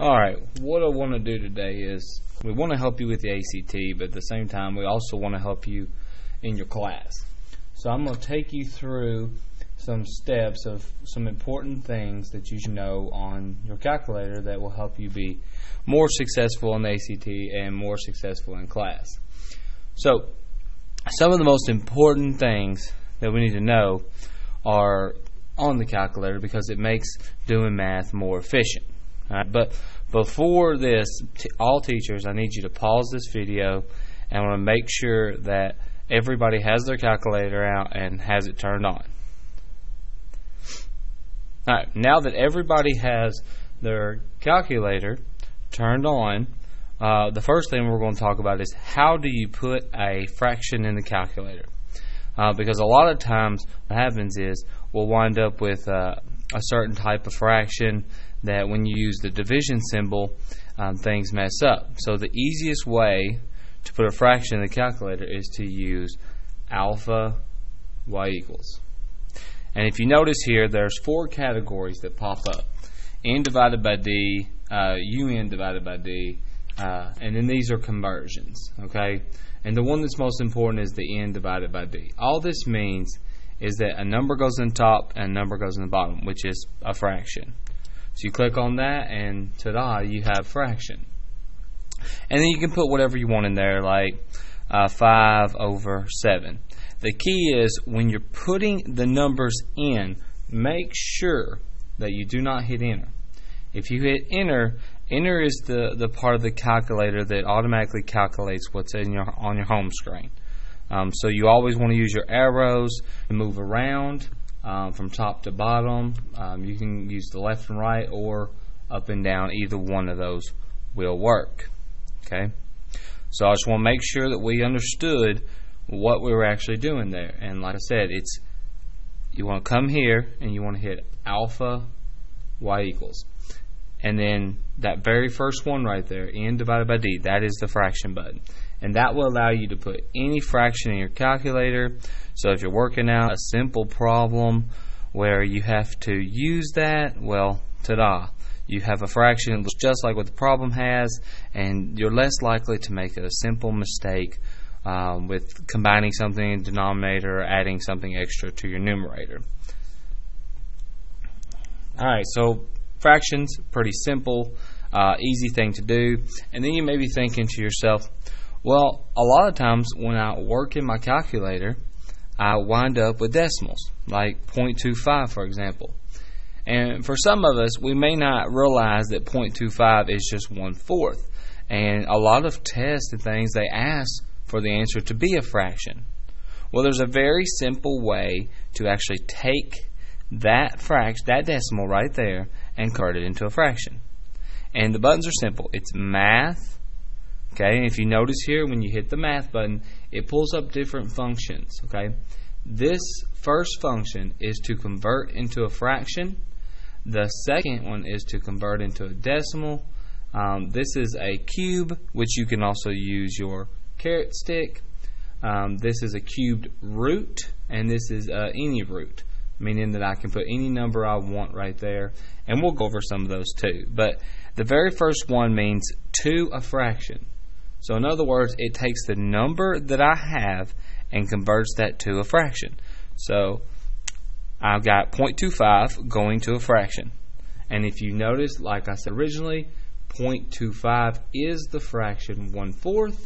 Alright, what I want to do today is we want to help you with the ACT, but at the same time we also want to help you in your class. So I'm going to take you through some steps of some important things that you should know on your calculator that will help you be more successful in the ACT and more successful in class. So some of the most important things that we need to know are on the calculator because it makes doing math more efficient. But before this, all teachers, I need you to pause this video and I want to make sure that everybody has their calculator out and has it turned on. Alright, now that everybody has their calculator turned on, the first thing we're going to talk about is how do you put a fraction in the calculator. Because a lot of times what happens is we'll wind up with a certain type of fraction that when you use the division symbol, things mess up. So the easiest way to put a fraction in the calculator is to use alpha y equals. And if you notice here, there's four categories that pop up: n divided by d, un divided by d, and then these are conversions. Okay, and the one that's most important is the n divided by d. All this means is that a number goes in the top and a number goes in the bottom, which is a fraction. So you click on that and ta-da, you have fraction. And then you can put whatever you want in there, like 5 over 7. The key is when you're putting the numbers in, make sure that you do not hit enter. If you hit enter, enter is the part of the calculator that automatically calculates what's in on your home screen. So you always want to use your arrows to move around from top to bottom. You can use the left and right or up and down. Either one of those will work. Okay, so I just want to make sure that we understood what we were actually doing there. And like I said, it's you want to come here and you want to hit alpha y equals, and then that very first one right there, n divided by d, that is the fraction button, and that will allow you to put any fraction in your calculator. So if you're working out a simple problem where you have to use that, well, ta-da, you have a fraction that looks just like what the problem has, and you're less likely to make a simple mistake with combining something in the denominator or adding something extra to your numerator. Alright, so fractions, pretty simple, easy thing to do. And then you may be thinking to yourself, well, a lot of times when I work in my calculator, I wind up with decimals, like 0.25 for example. And for some of us, we may not realize that 0.25 is just 1/4. And a lot of tests and things, they ask for the answer to be a fraction. Well, there's a very simple way to actually take that fraction, that decimal right there, and convert it into a fraction. And the buttons are simple. It's math. Okay, and if you notice here, when you hit the math button, it pulls up different functions. Okay, this first function is to convert into a fraction. The second one is to convert into a decimal. This is a cube, which you can also use your caret stick. This is a cubed root, and this is any root, meaning that I can put any number I want right there, and we'll go over some of those too. But the very first one means to a fraction. So in other words, it takes the number that I have and converts that to a fraction. So I've got 0.25 going to a fraction. And if you notice, like I said originally, 0.25 is the fraction 1/4.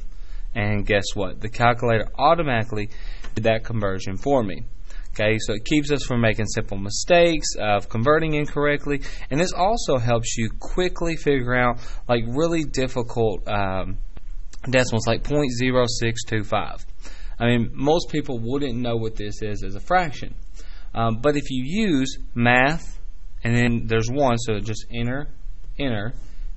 And guess what? The calculator automatically did that conversion for me. Okay, so it keeps us from making simple mistakes of converting incorrectly, and this also helps you quickly figure out like really difficult decimals like 0.0625. I mean, most people wouldn't know what this is as a fraction, but if you use math and then there's 1, so just enter,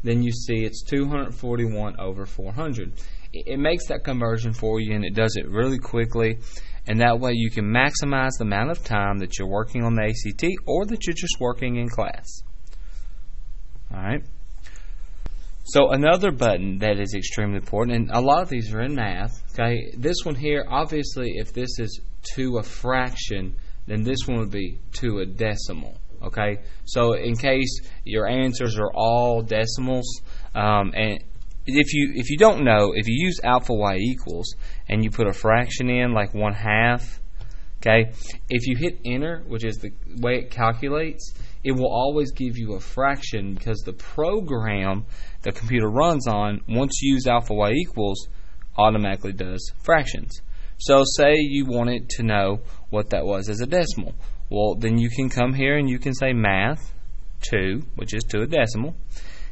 then you see it's 241 over 400. It makes that conversion for you, and it does it really quickly, and that way you can maximize the amount of time that you're working on the ACT or that you're just working in class. Alright, so another button that is extremely important, and a lot of these are in math. Okay, this one here, obviously if this is to a fraction, then this one would be to a decimal. Okay, so in case your answers are all decimals, and if you don't know, if you use alpha y equals and you put a fraction in like 1/2, okay, if you hit enter, which is the way it calculates, it will always give you a fraction because the program the computer runs on, once you use alpha y equals, automatically does fractions. So say you wanted to know what that was as a decimal. Well, then you can come here and you can say MATH2, which is to a decimal.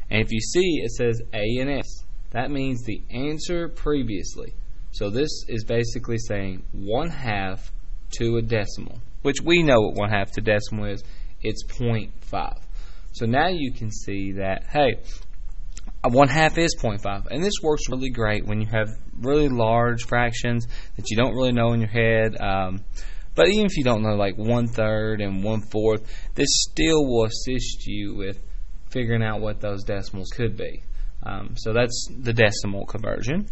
And if you see, it says A and S. That means the answer previously. So this is basically saying 1/2 to a decimal, which we know what 1/2 to decimal is. It's 0.5. So now you can see that, hey, 1/2 is 0.5. And this works really great when you have really large fractions that you don't really know in your head. But even if you don't know, like 1/3 and 1/4, this still will assist you with figuring out what those decimals could be. So that's the decimal conversion.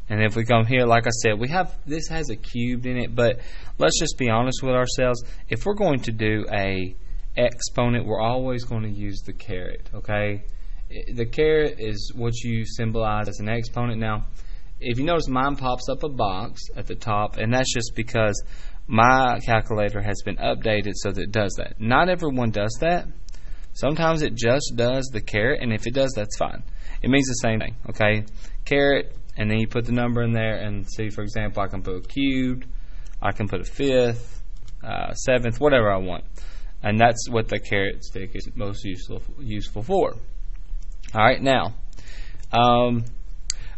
And if we come here, like I said, this has a cubed in it, but let's just be honest with ourselves. If we're going to do a exponent, we're always going to use the caret, okay? The caret is what you symbolize as an exponent. Now, if you notice, mine pops up a box at the top, and that's just because my calculator has been updated so that it does that. Not everyone does that. Sometimes it just does the caret, and if it does, that's fine. It means the same thing, okay? Caret, and then you put the number in there, and see, for example, I can put a cubed, I can put a fifth, seventh, whatever I want. And that's what the caret stick is most useful for. Alright, now,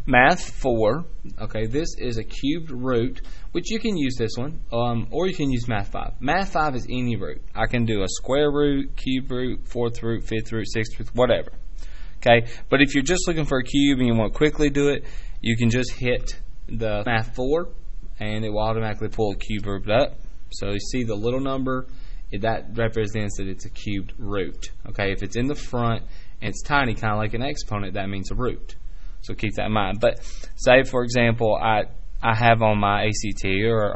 MATH4, okay, this is a cubed root, which you can use this one, or you can use MATH5. MATH5 is any root. I can do a square root, cube root, fourth root, fifth root, sixth root, whatever. Okay, but if you're just looking for a cube and you want to quickly do it, you can just hit the MATH4 and it will automatically pull a cube root up. So you see the little number, that represents that it's a cubed root. Okay, if it's in the front and it's tiny, kind of like an exponent, that means a root. So keep that in mind. But say, for example, I have on my ACT or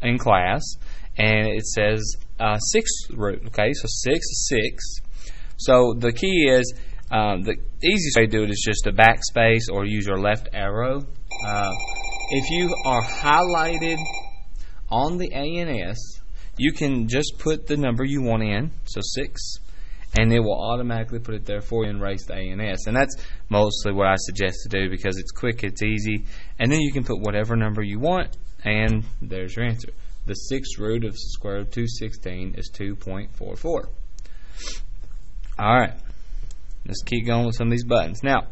in class, and it says 6th root. Okay, so 6 is 6. So the key is, the easiest way to do it is just a backspace or use your left arrow. If you are highlighted on the A and S, you can just put the number you want in, so 6, and it will automatically put it there for you and erase the A and S. And that's mostly what I suggest to do because it's quick, it's easy, and then you can put whatever number you want, and there's your answer. The 6th root of the square root of 216 is 2.44. Alright, let's keep going with some of these buttons. Now,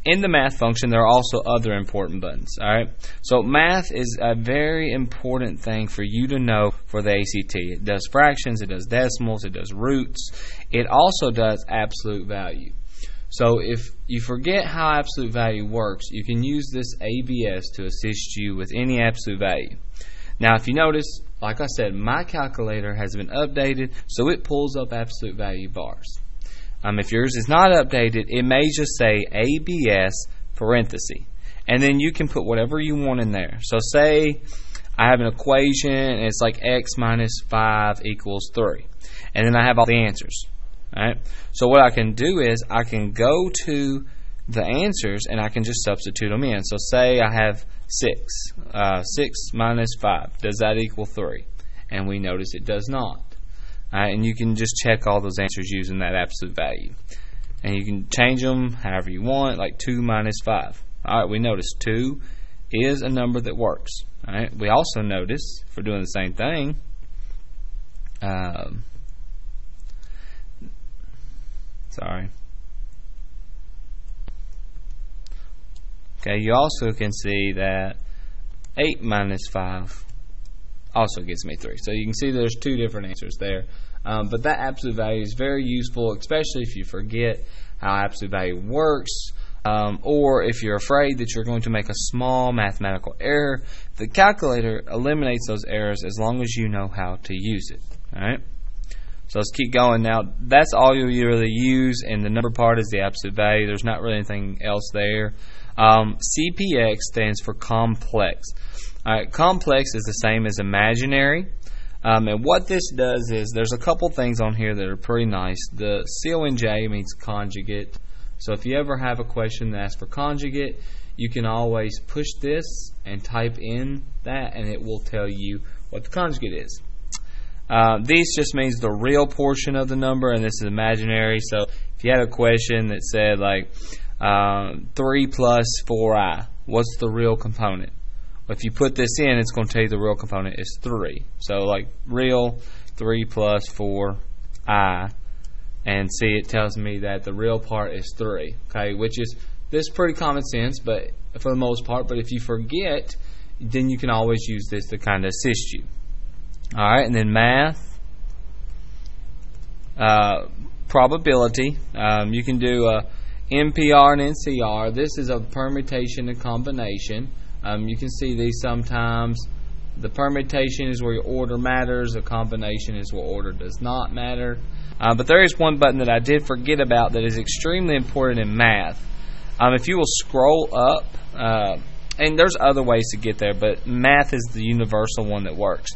in the math function, there are also other important buttons. Alright, so math is a very important thing for you to know for the ACT. It does fractions, it does decimals, it does roots. It also does absolute value. So if you forget how absolute value works, you can use this ABS to assist you with any absolute value. Now, if you notice, like I said, my calculator has been updated, so it pulls up absolute value bars. If yours is not updated, it may just say ABS parenthesis, and then you can put whatever you want in there. So say I have an equation and it's like x minus 5 equals 3, and then I have all the answers. Alright? So what I can do is I can go to the answers and I can just substitute them in. So say I have 6. 6 minus 5, does that equal 3? And we notice it does not. And you can just check all those answers using that absolute value. And you can change them however you want, like 2 minus 5. Alright, we notice 2 is a number that works. Alright, we also notice, if we're doing the same thing, okay, you also can see that 8 minus 5 also gives me 3. So you can see there's 2 different answers there. But that absolute value is very useful, especially if you forget how absolute value works, or if you're afraid that you're going to make a small mathematical error. The calculator eliminates those errors as long as you know how to use it. Alright? So let's keep going. Now, that's all you'll really use, and the number part is the absolute value. There's not really anything else there. CPX stands for complex. Alright, complex is the same as imaginary. And what this does is there's a couple things on here that are pretty nice. The CONJ means conjugate. So if you ever have a question that asks for conjugate, you can always push this and type in that, and it will tell you what the conjugate is. These just means the real portion of the number, and this is imaginary. So if you had a question that said like 3 plus 4i, what's the real component? If you put this in, it's going to tell you the real component is 3. So like real 3 plus 4i, and see, it tells me that the real part is 3. Okay, which is this pretty common sense, but for the most part. But if you forget, then you can always use this to kind of assist you. All right, and then math, probability. You can do a NPR and NCR. This is a permutation and combination. You can see these sometimes. The permutation is where your order matters. The combination is where order does not matter. But there is one button that I did forget about that is extremely important in math. If you will scroll up, and there's other ways to get there, but math is the universal one that works.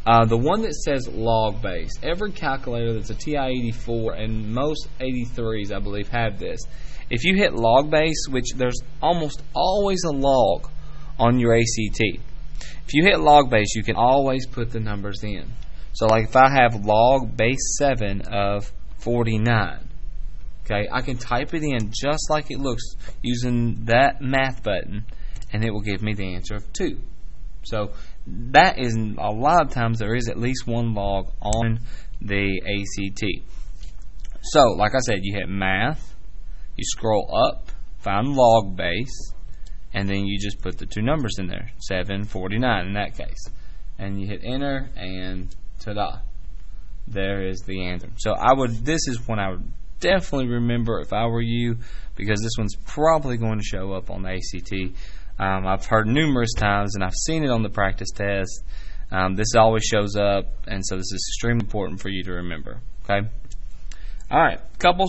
The one that says log base. Every calculator that's a TI-84 and most 83s, I believe, have this. If you hit log base, which there's almost always a log on your ACT. If you hit log base, you can always put the numbers in. So like if I have log base 7 of 49, okay, I can type it in just like it looks using that math button, and it will give me the answer of 2. So that is, a lot of times there is at least one log on the ACT. So like I said, you hit math, you scroll up, find log base, and then you just put the 2 numbers in there, 7, 49 in that case. And you hit enter, and ta-da, there is the answer. So this is one I would definitely remember if I were you, because this one's probably going to show up on the ACT. I've heard numerous times, and I've seen it on the practice test. This always shows up, and so this is extremely important for you to remember. Okay. All right. A couple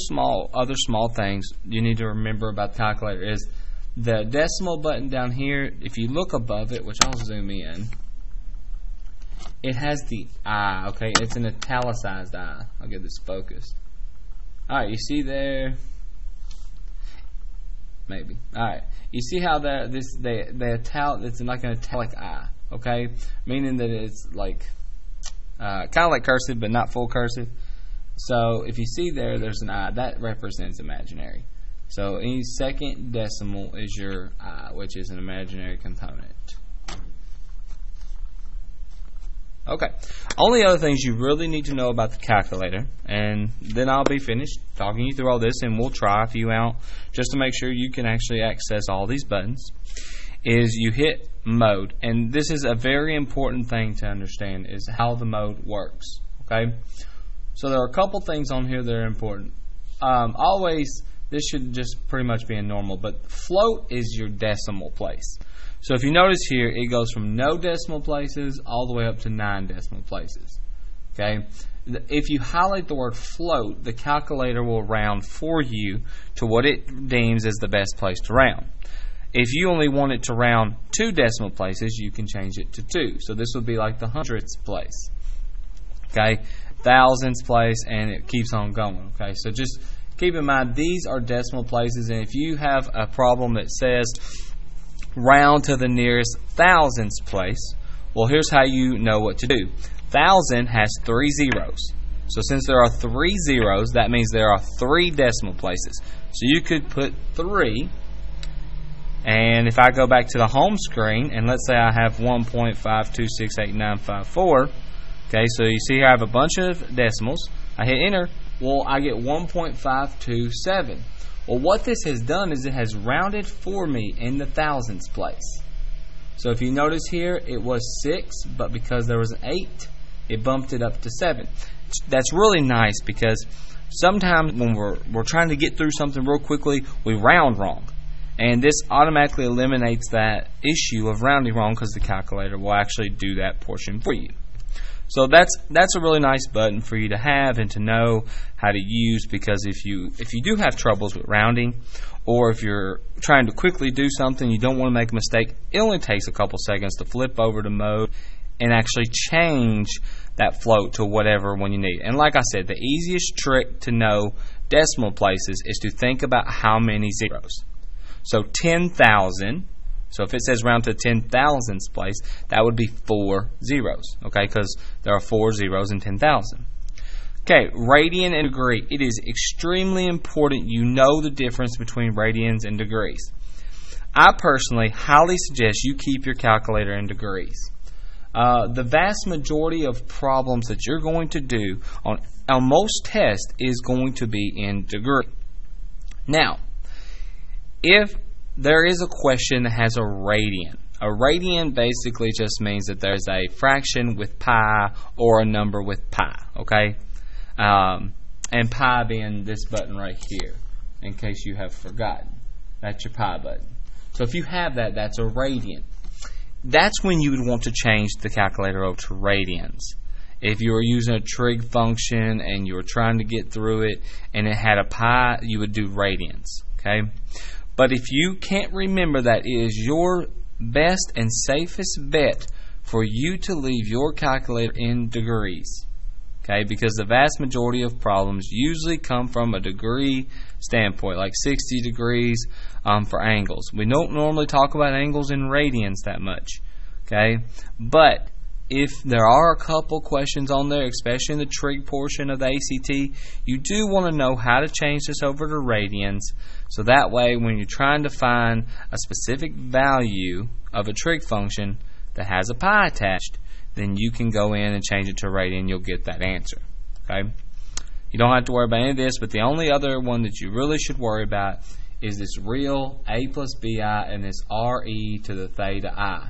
other small things you need to remember about the calculator is the decimal button down here. If you look above it, which I'll zoom in, it has the I. Okay, it's an italicized I. I'll get this focused. All right, you see there. Maybe. All right. You see how it's like an italic I, okay? Meaning that it's like kind of like cursive, but not full cursive. So if you see there's an I, that represents imaginary. So any second decimal is your I, which is an imaginary component. Okay. Only other things you really need to know about the calculator, and then I'll be finished talking you through all this, and we'll try a few out just to make sure you can actually access all these buttons, is you hit mode. And this is a very important thing to understand, is how the mode works. Okay? So there are a couple things on here that are important. Always, this should just pretty much be a normal, but float is your decimal place. So if you notice here, it goes from no decimal places all the way up to 9 decimal places. Okay? If you highlight the word float, the calculator will round for you to what it deems as the best place to round. If you only want it to round 2 decimal places, you can change it to 2. So this would be like the hundredths place. Okay? Thousandths place, and it keeps on going. Okay? So just keep in mind, these are decimal places, and if you have a problem that says round to the nearest thousandths place, well, here's how you know what to do. 1,000 has 3 zeros. So since there are 3 zeros, that means there are 3 decimal places. So you could put 3, and if I go back to the home screen, and let's say I have 1.5268954, okay, so you see here I have a bunch of decimals. I hit enter. Well, I get 1.527. Well, what this has done is it has rounded for me in the thousandths place. So if you notice here, it was 6, but because there was an 8, it bumped it up to 7. That's really nice, because sometimes when we're trying to get through something real quickly, we round wrong. And this automatically eliminates that issue of rounding wrong, because the calculator will actually do that portion for you. So that's a really nice button for you to have and to know how to use, because if you do have troubles with rounding, or if you're trying to quickly do something, you don't want to make a mistake, it only takes a couple seconds to flip over to mode, and actually change that float to whatever one you need. And like I said, the easiest trick to know decimal places is to think about how many zeros. So 10,000, so if it says round to 10,000ths place, that would be 4 zeros, okay, because there are 4 zeros in 10,000. Okay, radian and degree. It is extremely important you know the difference between radians and degrees. I personally highly suggest you keep your calculator in degrees. The vast majority of problems that you're going to do on most tests is going to be in degree. Now, if there is a question that has a radian basically just means that there's a fraction with pi or a number with pi, okay? And pi being this button right here, in case you have forgotten. That's your pi button. So if you have that, that's a radian. That's when you would want to change the calculator over to radians. If you were using a trig function and you were trying to get through it and it had a pi, you would do radians, okay? But if you can't remember that, it is your best and safest bet for you to leave your calculator in degrees, okay? Because the vast majority of problems usually come from a degree standpoint, like 60 degrees for angles. We don't normally talk about angles in radians that much, okay? But if there are a couple questions on there, especially in the trig portion of the ACT, you do want to know how to change this over to radians, so that way when you're trying to find a specific value of a trig function that has a pi attached, then you can go in and change it to radian. You'll get that answer, okay? You don't have to worry about any of this, but the only other one that you really should worry about is this real a plus bi and this re to the theta I.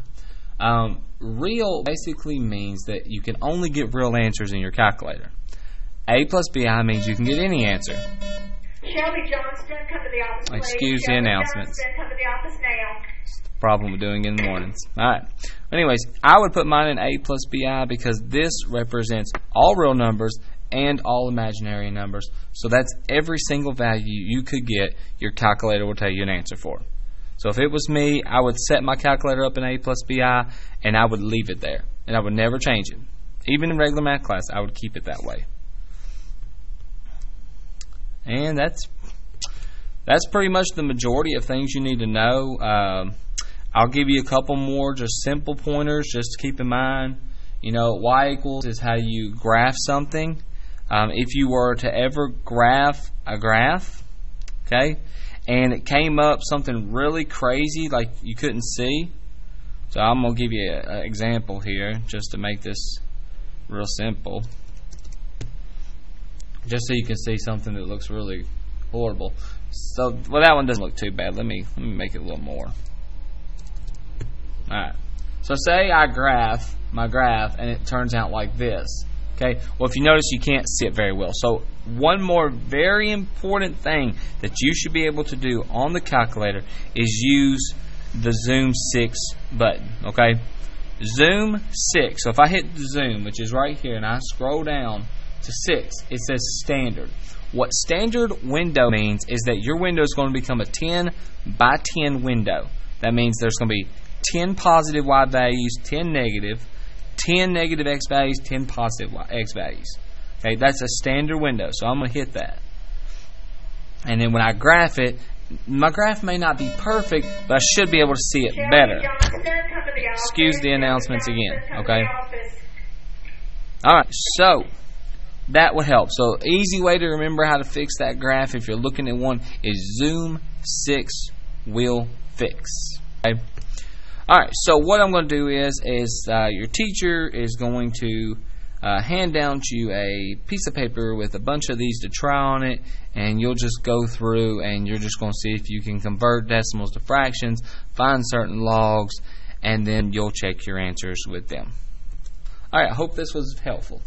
Real basically means that you can only get real answers in your calculator. A plus bi means you can get any answer. Shelby Johnston, come to the office, please. Excuse the announcements. Johnston, come to the office now. Problem with doing it in the mornings. Alright. Anyways, I would put mine in a plus bi because this represents all real numbers and all imaginary numbers. So that's every single value you could get, your calculator will tell you an answer for. So if it was me, I would set my calculator up in a plus bi and I would leave it there. And I would never change it. Even in regular math class, I would keep it that way. And that's pretty much the majority of things you need to know. I'll give you a couple more just simple pointers just to keep in mind. You know, y equals is how you graph something. If you were to ever graph a graph, okay, and it came up something really crazy like you couldn't see. So I'm going to give you an example here just to make this real simple. Just so you can see something that looks really horrible. So, well, that one doesn't look too bad. Let me make it a little more. Alright. So say I graph my graph and it turns out like this. Okay? Well, if you notice, you can't see it very well. So one more very important thing that you should be able to do on the calculator is use the Zoom 6 button. Okay? Zoom 6. So if I hit the Zoom, which is right here, and I scroll down to 6, it says standard. What standard window means is that your window is going to become a 10 by 10 window. That means there's going to be 10 positive y values, 10 negative x values, 10 positive x values. Okay, that's a standard window. So I'm going to hit that. And then when I graph it, my graph may not be perfect, but I should be able to see it better. Excuse the announcements again. Okay. Alright, so that would help. So easy way to remember how to fix that graph if you're looking at one is Zoom 6 will fix. Okay. Alright, so what I'm going to do is your teacher is going to hand down to you a piece of paper with a bunch of these to try on it, and you'll just go through and you're just going to see if you can convert decimals to fractions, find certain logs, and then you'll check your answers with them. Alright, I hope this was helpful.